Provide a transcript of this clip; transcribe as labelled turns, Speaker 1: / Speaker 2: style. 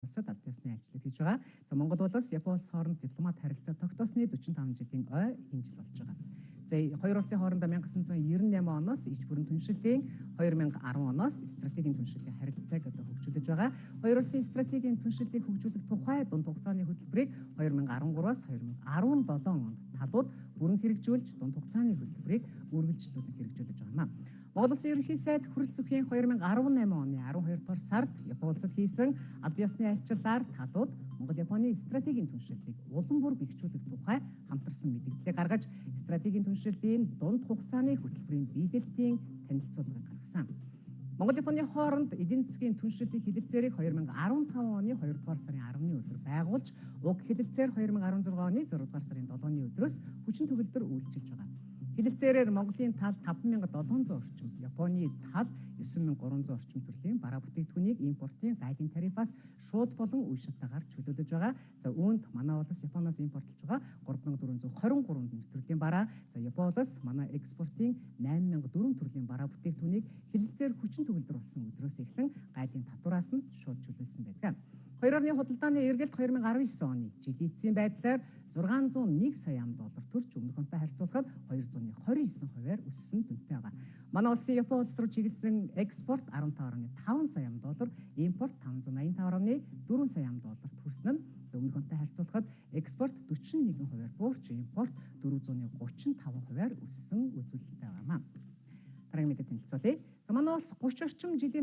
Speaker 1: улсад аль биесны ажилтнууд хийж байгаа. За Монгол улс Япон улс хооронд дипломат харилцаа тогтоосны 45 жилийн ой энэ жил болж байгаа. За хоёр улсын хооронд 1998 оноос иж бүрэн түншлэлийн 2010 оноос стратегийн түншлэлийн харилцааг хөгжүүлж байгаа. Хоёр улсын стратегийн түншлэлийг хөгжүүлэх тухай дунд хугацааны хөтөлбөрийг 2013-аас 2017 онд талууд бүрэн хэрэгжүүлж дунд хугацааны хөтөлбөрийг үргэлжлүүлэн хэрэгжүүлж байгаа юм. Монгол Улсын ерөнхий сайд Хүрэл Сүхийн 2018 оны 12 дугаар сард Япон улсад хийсэн аль биесны айлчлалаар талууд Монгол-Японы стратегийн түншлэлийг улам бүр бэхжүүлэх тухай хамтарсан мэдээлэл гаргаж, стратегийн түншлэлийн дунд хугацааны хөтөлбөрийн биелэлтийн танилцуулгыг гаргасан. Монгол-Японы хооронд эдийн засгийн түншлэлийн хэлэлцээрийг 2015 оны 2 дугаар сарын 10-ны өдөр байгуулж, уг хэлэлцээр 2016 оны 6 дугаар сарын 7-ны өдрөөс хүчин төгөлдөр үйлчилж байгаа. Хэлэлцээрээр Монголын тал 5700 орчим, Японы тал 9300 орчим төрлийн бараа бүтээгдэхүүнийг импортын гайлын тарифаас шууд болон үе шатаагаар чөлөөлж байгаа. За үүнд манай улс Японоос импортлж байгаа 3423 төрлийн бараа, за Япон улс манай экспортын 8004 төрлийн бараа бүтээгдэхүүнийг хэлэлцээр хүчин төгөлдөр болсон өдрөөс эхлэн гайлын татвараас нь шууд чөлөөлсөн байдаг. Хоёр орны худалдааны эргэлт 2019 оны жилийн эцсийн байдлаар 601 сая ам.доллар төрж өмнөх онтой харьцуулахад 229%-аар өссөн дүнтэй байгаа. Манай улсын Япон улс руу чиглэсэн экспорт 15.5 сая ам.доллар, импорт 585.4 сая ам.доллар хүрсэн нь өмнөх онтой харьцуулахад экспорт 41%-аар буурч, импорт 435%-аар өссөн үзүүлэлттэй байгаа юм. Дараагийн мэдээ танилцуулъя. За манай улс 30 орчим жилийн